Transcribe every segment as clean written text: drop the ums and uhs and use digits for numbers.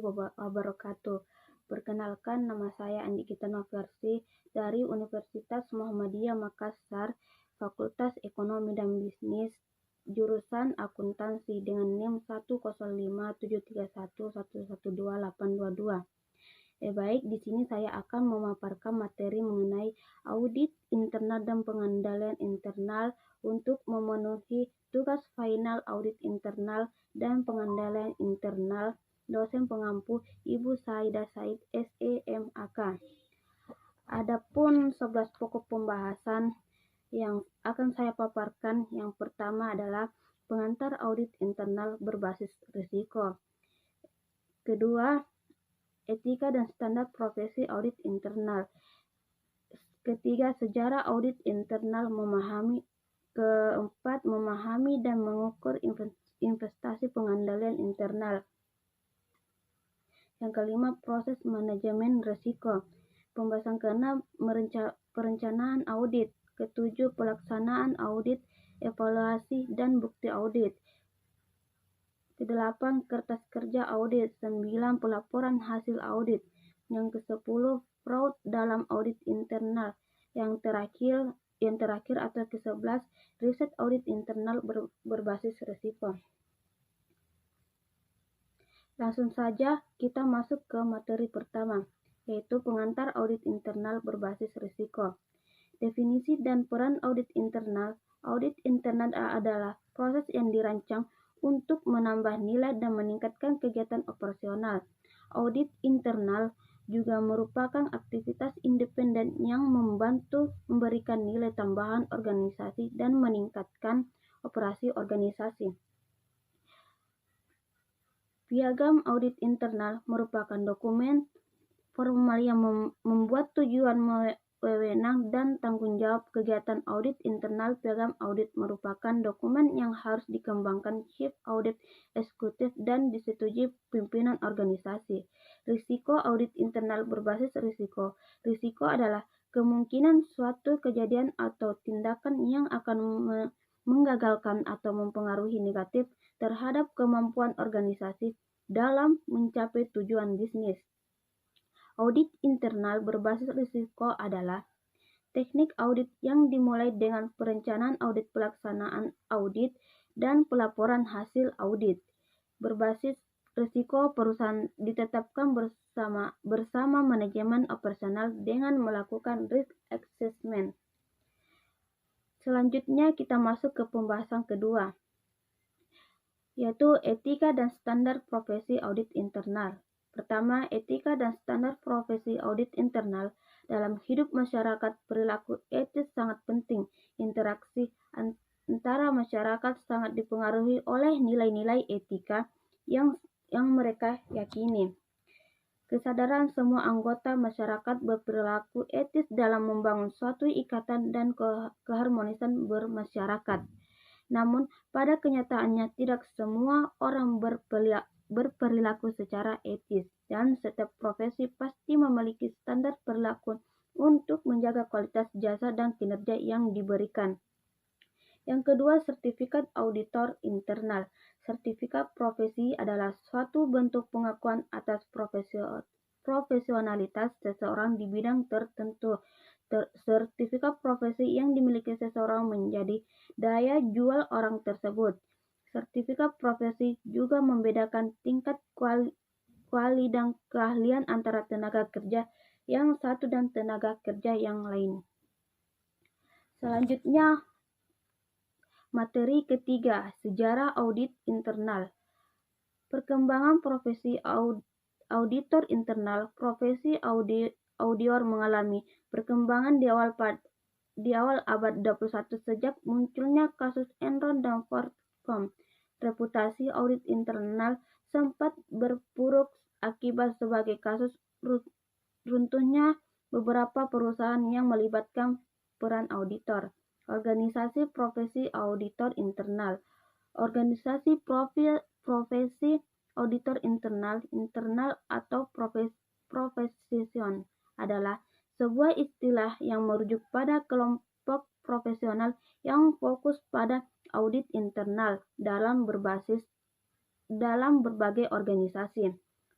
warahmatullahi wabarakatuh. Perkenalkan, nama saya Andi Gita Noversi dari Universitas Muhammadiyah Makassar, Fakultas Ekonomi dan Bisnis, jurusan Akuntansi dengan NIM 10573111282. Baik, di sini saya akan memaparkan materi mengenai audit internal dan pengendalian internal untuk memenuhi tugas final audit internal dan pengendalian internal. Dosen pengampu Ibu Saida Said, SEMAK. Adapun 11 pokok pembahasan yang akan saya paparkan, yang pertama adalah pengantar audit internal berbasis risiko. Kedua, etika dan standar profesi audit internal. Ketiga, sejarah audit internal. Keempat, memahami dan mengukur investasi pengendalian internal. Yang kelima, proses manajemen risiko. Pembahasan keenam, perencanaan audit. Ketujuh, pelaksanaan audit, evaluasi dan bukti audit. Kedelapan, kertas kerja audit. 9, pelaporan hasil audit. Yang ke-10, fraud dalam audit internal. Yang terakhir atau ke-11, riset audit internal berbasis risiko. Langsung saja kita masuk ke materi pertama, yaitu pengantar audit internal berbasis risiko. Definisi dan peran audit internal. Audit internal adalah proses yang dirancang untuk menambah nilai dan meningkatkan kegiatan operasional. Audit internal juga merupakan aktivitas independen yang membantu memberikan nilai tambahan organisasi dan meningkatkan operasi organisasi. Piagam audit internal merupakan dokumen formal yang membuat tujuan, wewenang, dan tanggung jawab kegiatan audit internal. Piagam audit merupakan dokumen yang harus dikembangkan Chief Audit Eksekutif dan disetujui pimpinan organisasi. Risiko audit internal berbasis risiko. Risiko adalah kemungkinan suatu kejadian atau tindakan yang akan menggagalkan atau mempengaruhi negatif terhadap kemampuan organisasi dalam mencapai tujuan bisnis. Audit internal berbasis risiko adalah teknik audit yang dimulai dengan perencanaan audit, pelaksanaan audit, dan pelaporan hasil audit. Berbasis risiko, perusahaan ditetapkan bersama manajemen operasional dengan melakukan risk assessment. Selanjutnya kita masuk ke pembahasan kedua, yaitu etika dan standar profesi audit internal. Pertama, etika dan standar profesi audit internal. Dalam hidup masyarakat, perilaku etis sangat penting. Interaksi antara masyarakat sangat dipengaruhi oleh nilai-nilai etika yang mereka yakini. Kesadaran semua anggota masyarakat berperilaku etis dalam membangun suatu ikatan dan keharmonisan bermasyarakat. Namun, pada kenyataannya tidak semua orang berperilaku secara etis, dan setiap profesi pasti memiliki standar perilaku untuk menjaga kualitas jasa dan kinerja yang diberikan. Yang kedua, sertifikat auditor internal. Sertifikat profesi adalah suatu bentuk pengakuan atas profesionalitas seseorang di bidang tertentu. Sertifikat profesi yang dimiliki seseorang menjadi daya jual orang tersebut. Sertifikat profesi juga membedakan tingkat kuali dan keahlian antara tenaga kerja yang satu dan tenaga kerja yang lain. Selanjutnya, materi ketiga, sejarah audit internal. Perkembangan profesi auditor internal. Profesi auditor mengalami perkembangan di awal abad 21 sejak munculnya kasus Enron dan Fortcom. Reputasi audit internal sempat berpuruk akibat sebagai kasus runtuhnya beberapa perusahaan yang melibatkan peran auditor. Organisasi profesi auditor internal. Organisasi profesi auditor internal atau profesion adalah sebuah istilah yang merujuk pada kelompok profesional yang fokus pada audit internal dalam berbagai organisasi.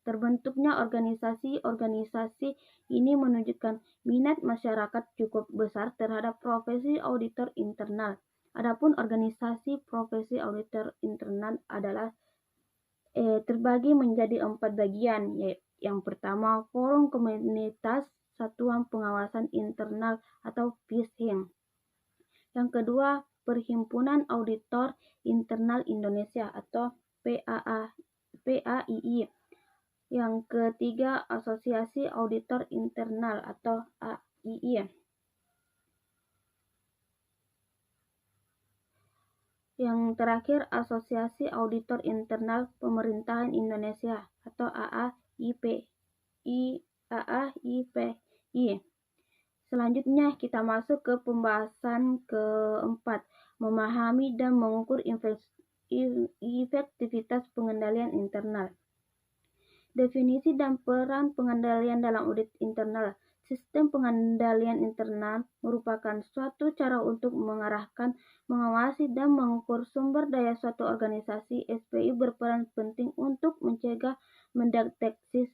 Terbentuknya organisasi-organisasi ini menunjukkan minat masyarakat cukup besar terhadap profesi auditor internal. Adapun organisasi profesi auditor internal adalah terbagi menjadi 4 bagian. Yang pertama, Forum Komunitas Satuan Pengawasan Internal atau FISIN. Yang kedua, Perhimpunan Auditor Internal Indonesia atau PAII. Yang ketiga, Asosiasi Auditor Internal atau AII. Yang terakhir, Asosiasi Auditor Internal Pemerintahan Indonesia atau AAIPI. Selanjutnya kita masuk ke pembahasan keempat, memahami dan mengukur efektivitas pengendalian internal. Definisi dan peran pengendalian dalam audit internal. Sistem pengendalian internal merupakan suatu cara untuk mengarahkan, mengawasi, dan mengukur sumber daya suatu organisasi. SPI berperan penting untuk mencegah, mendeteksi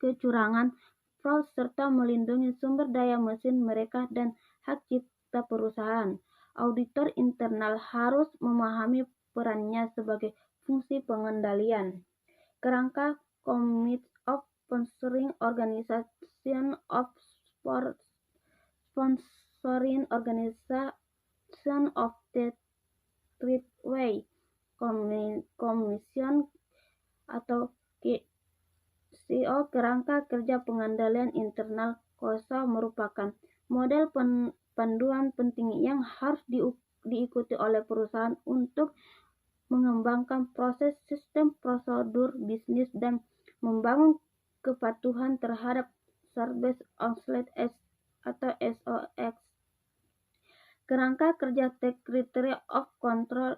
kecurangan, fraud, serta melindungi sumber daya mesin mereka dan hak cipta perusahaan. Auditor internal harus memahami perannya sebagai fungsi pengendalian. Kerangka Committee of Sponsoring Organization of Sponsoring Organization of the Treatway Commission atau CO. Kerangka kerja pengendalian internal KOSA merupakan model panduan penting yang harus diikuti oleh perusahaan untuk mengembangkan proses, sistem, prosedur bisnis, dan membangun kepatuhan terhadap Sarbanes-Oxley atau SOX. Kerangka kerja Criteria of Control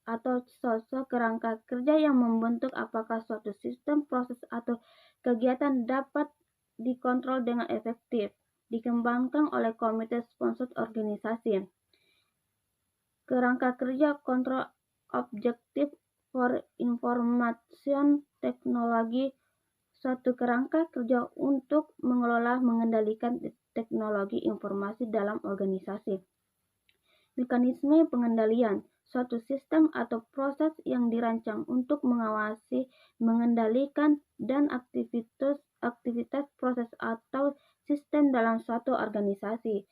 atau SOSO, kerangka kerja yang membentuk apakah suatu sistem, proses, atau kegiatan dapat dikontrol dengan efektif, dikembangkan oleh komite sponsor organisasi. Kerangka kerja Control Objective for Information Technology, suatu kerangka kerja untuk mengelola mengendalikan teknologi informasi dalam organisasi. Mekanisme pengendalian, suatu sistem atau proses yang dirancang untuk mengawasi, mengendalikan, dan aktivitas proses atau sistem dalam suatu organisasi.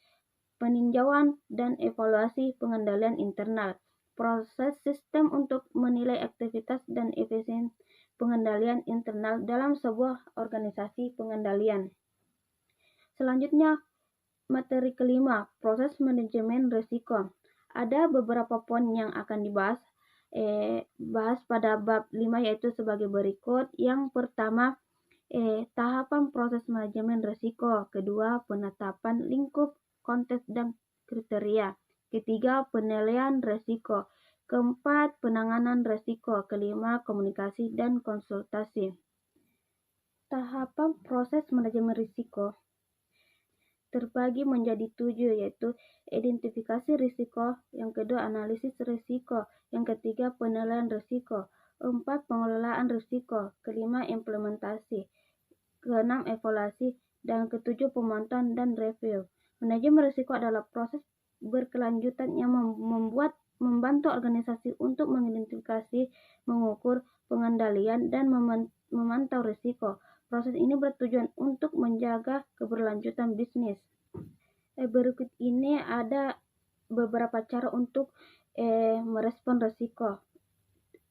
Peninjauan dan evaluasi pengendalian internal, proses sistem untuk menilai aktivitas dan efisiensi pengendalian internal dalam sebuah organisasi pengendalian. Selanjutnya, materi kelima, proses manajemen risiko. Ada beberapa poin yang akan bahas pada bab 5 yaitu sebagai berikut. Yang pertama, tahapan proses manajemen risiko. Kedua, penetapan lingkup, konteks, dan kriteria. Ketiga, penilaian risiko. Keempat, penanganan risiko. Kelima, komunikasi dan konsultasi. Tahapan proses manajemen risiko terbagi menjadi 7, yaitu identifikasi risiko, yang kedua analisis risiko, yang ketiga penilaian risiko, 4 pengelolaan risiko, kelima implementasi, keenam evaluasi, dan ketujuh pemantauan dan review. Manajemen risiko adalah proses berkelanjutan yang membantu organisasi untuk mengidentifikasi, mengukur, pengendalian, dan memantau risiko. Proses ini bertujuan untuk menjaga keberlanjutan bisnis. Berikut ini ada beberapa cara untuk merespon risiko.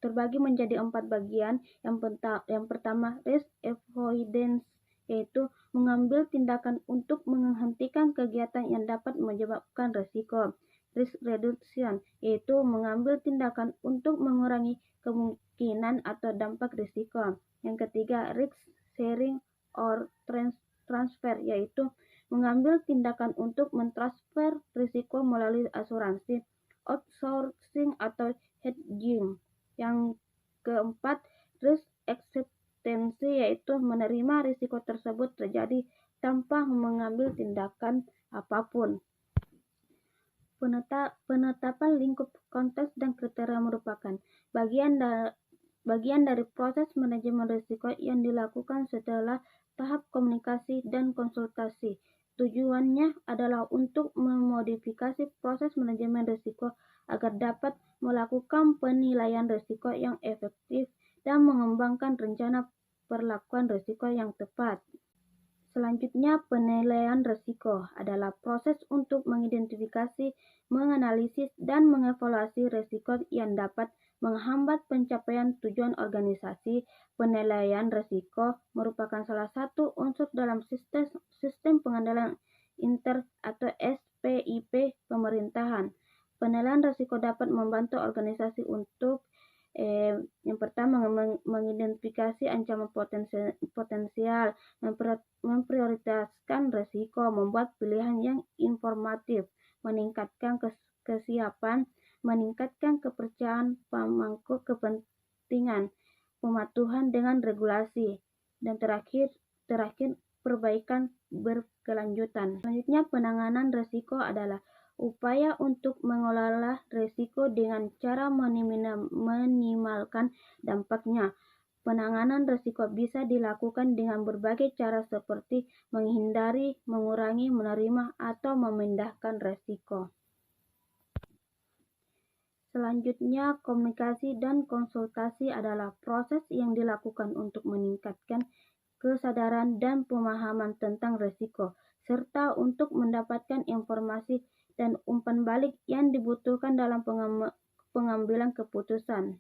Terbagi menjadi 4 bagian. Yang pertama, risk avoidance, yaitu mengambil tindakan untuk menghentikan kegiatan yang dapat menyebabkan risiko. Risk reduction, yaitu mengambil tindakan untuk mengurangi kemungkinan atau dampak risiko. Yang ketiga, risk sharing or transfer, yaitu mengambil tindakan untuk mentransfer risiko melalui asuransi, outsourcing, atau hedging. Yang keempat, risk acceptance, yaitu menerima risiko tersebut terjadi tanpa mengambil tindakan apapun. Penetapan lingkup, konteks, dan kriteria merupakan bagian bagian dari proses manajemen risiko yang dilakukan setelah tahap komunikasi dan konsultasi. Tujuannya adalah untuk memodifikasi proses manajemen risiko agar dapat melakukan penilaian risiko yang efektif dan mengembangkan rencana perlakuan risiko yang tepat. Selanjutnya, penilaian risiko adalah proses untuk mengidentifikasi, menganalisis, dan mengevaluasi risiko yang dapat menghambat pencapaian tujuan organisasi. Penilaian risiko merupakan salah satu unsur dalam sistem pengendalian inter atau SPIP pemerintahan. Penilaian risiko dapat membantu organisasi untuk yang pertama mengidentifikasi ancaman potensial, memprioritaskan risiko, membuat pilihan yang informatif, meningkatkan kesiapan, meningkatkan kepercayaan pemangku kepentingan, pematuhan dengan regulasi, dan terakhir perbaikan berkelanjutan. Selanjutnya, penanganan risiko adalah upaya untuk mengelola risiko dengan cara meminimalkan dampaknya. Penanganan risiko bisa dilakukan dengan berbagai cara seperti menghindari, mengurangi, menerima, atau memindahkan risiko. Selanjutnya, komunikasi dan konsultasi adalah proses yang dilakukan untuk meningkatkan kesadaran dan pemahaman tentang risiko, serta untuk mendapatkan informasi dan umpan balik yang dibutuhkan dalam pengambilan keputusan.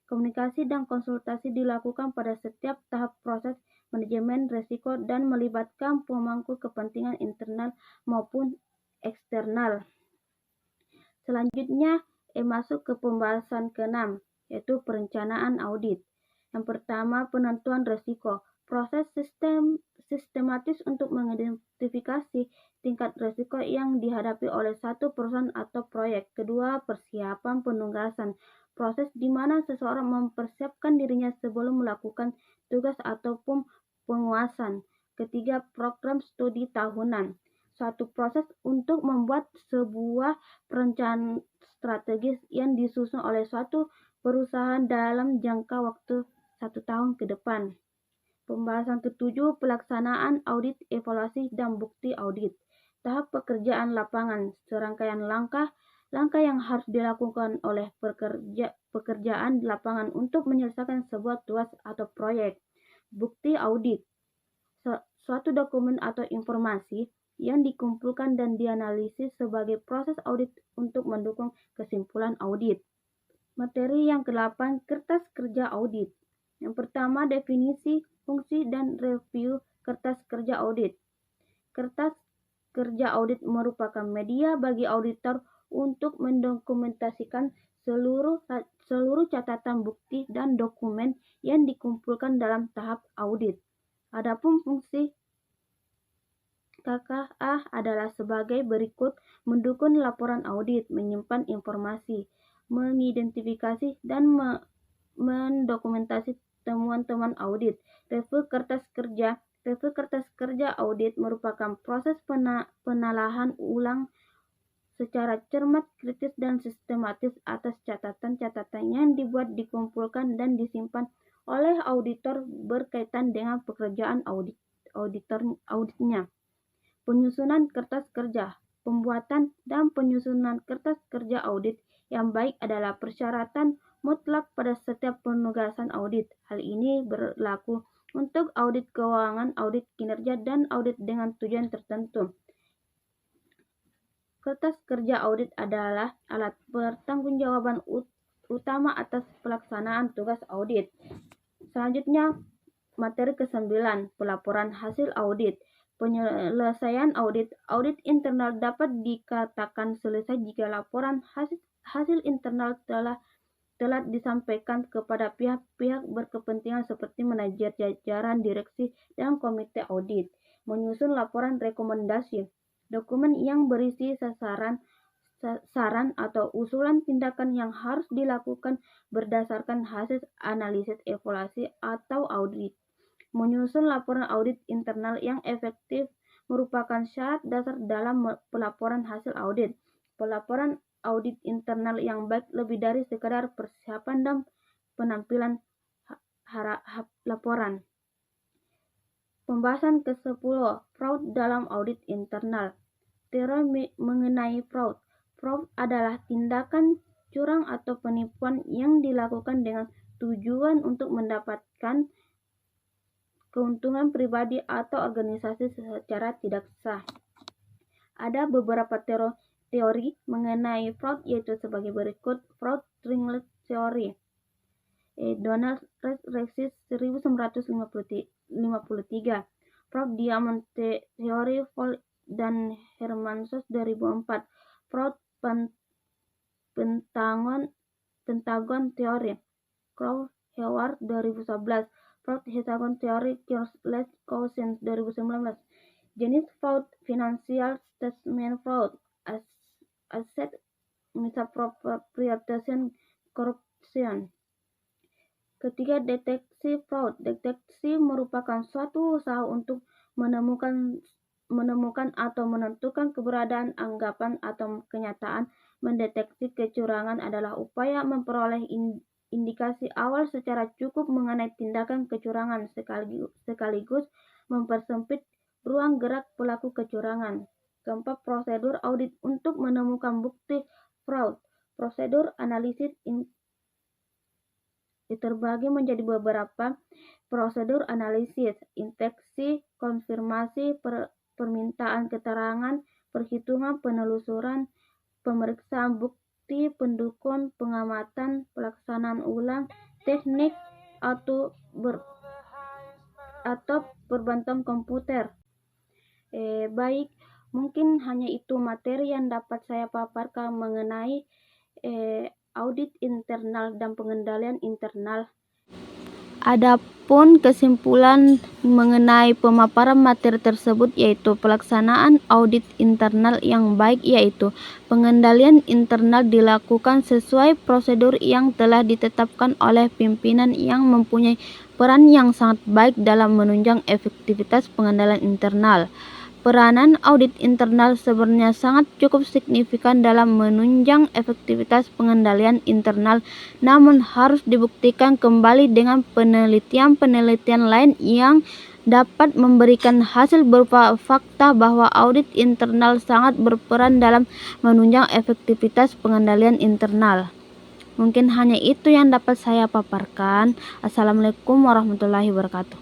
Komunikasi dan konsultasi dilakukan pada setiap tahap proses manajemen risiko dan melibatkan pemangku kepentingan internal maupun eksternal. Selanjutnya, masuk ke pembahasan ke-6, yaitu perencanaan audit. Yang pertama, penentuan risiko. Proses sistematis untuk mengidentifikasi tingkat risiko yang dihadapi oleh satu perusahaan atau proyek. Kedua, persiapan penugasan. Proses di mana seseorang mempersiapkan dirinya sebelum melakukan tugas ataupun penguasaan. Ketiga, program studi tahunan. Suatu proses untuk membuat sebuah perencanaan strategis yang disusun oleh suatu perusahaan dalam jangka waktu 1 tahun ke depan. Pembahasan ke-7, pelaksanaan audit, evaluasi, dan bukti audit. Tahap pekerjaan lapangan, serangkaian langkah yang harus dilakukan oleh pekerjaan di lapangan untuk menyelesaikan sebuah tugas atau proyek. Bukti audit, suatu dokumen atau informasi yang dikumpulkan dan dianalisis sebagai proses audit untuk mendukung kesimpulan audit. Materi yang ke-8, kertas kerja audit. Yang pertama, definisi, fungsi, dan review kertas kerja audit. Kertas kerja audit merupakan media bagi auditor untuk mendokumentasikan seluruh catatan bukti dan dokumen yang dikumpulkan dalam tahap audit. Adapun fungsi KKA adalah sebagai berikut: mendukung laporan audit, menyimpan informasi, mengidentifikasi dan mendokumentasi temuan-temuan audit. Review kertas kerja audit merupakan proses penelahan ulang secara cermat, kritis, dan sistematis atas catatan-catatan yang dibuat, dikumpulkan, dan disimpan oleh auditor berkaitan dengan pekerjaan auditnya. Penyusunan kertas kerja. Pembuatan dan penyusunan kertas kerja audit yang baik adalah persyaratan mutlak pada setiap penugasan audit. Hal ini berlaku untuk audit keuangan, audit kinerja, dan audit dengan tujuan tertentu. Kertas kerja audit adalah alat pertanggungjawaban utama atas pelaksanaan tugas audit. Selanjutnya, materi ke-9, pelaporan hasil audit. Penyelesaian audit internal dapat dikatakan selesai jika laporan hasil internal telah disampaikan kepada pihak-pihak berkepentingan seperti manajer, jajaran, direksi, dan komite audit. Menyusun laporan rekomendasi. Dokumen yang berisi saran atau usulan tindakan yang harus dilakukan berdasarkan hasil analisis, evaluasi, atau audit. Menyusun laporan audit internal yang efektif merupakan syarat dasar dalam pelaporan hasil audit. Pelaporan audit internal yang baik lebih dari sekadar persiapan dan penampilan laporan. Pembahasan ke-10, fraud dalam audit internal. Teori mengenai fraud. Fraud adalah tindakan curang atau penipuan yang dilakukan dengan tujuan untuk mendapatkan keuntungan pribadi atau organisasi secara tidak sah. Ada beberapa teori mengenai fraud, yaitu sebagai berikut. Fraud triangle theory. Donald Rex 1953. Fraud diamond theory dan Hermann 2004. Fraud Pentagon theory. Crow Howard 2011. Fraud hexagon theory Charles Cousins 2019. Jenis fraud: financial statement fraud, asset misappropriation, corruption. Ketiga, deteksi fraud. Deteksi merupakan suatu usaha untuk menemukan atau menentukan keberadaan anggapan atau kenyataan. Mendeteksi kecurangan adalah upaya memperoleh indikasi awal secara cukup mengenai tindakan kecurangan sekaligus mempersempit ruang gerak pelaku kecurangan. Keempat, prosedur audit untuk menemukan bukti fraud. Prosedur analisis terbagi menjadi beberapa prosedur analisis: inspeksi, konfirmasi, permintaan keterangan, perhitungan, penelusuran, pemeriksaan bukti, pendukung, pengamatan, pelaksanaan ulang, teknik atau perbantuan komputer. Baik, mungkin hanya itu materi yang dapat saya paparkan mengenai audit internal dan pengendalian internal. Adapun kesimpulan mengenai pemaparan materi tersebut yaitu pelaksanaan audit internal yang baik, yaitu pengendalian internal dilakukan sesuai prosedur yang telah ditetapkan oleh pimpinan yang mempunyai peran yang sangat baik dalam menunjang efektivitas pengendalian internal. Peranan audit internal sebenarnya sangat cukup signifikan dalam menunjang efektivitas pengendalian internal, namun harus dibuktikan kembali dengan penelitian-penelitian lain yang dapat memberikan hasil berupa fakta bahwa audit internal sangat berperan dalam menunjang efektivitas pengendalian internal. Mungkin hanya itu yang dapat saya paparkan. Assalamualaikum warahmatullahi wabarakatuh.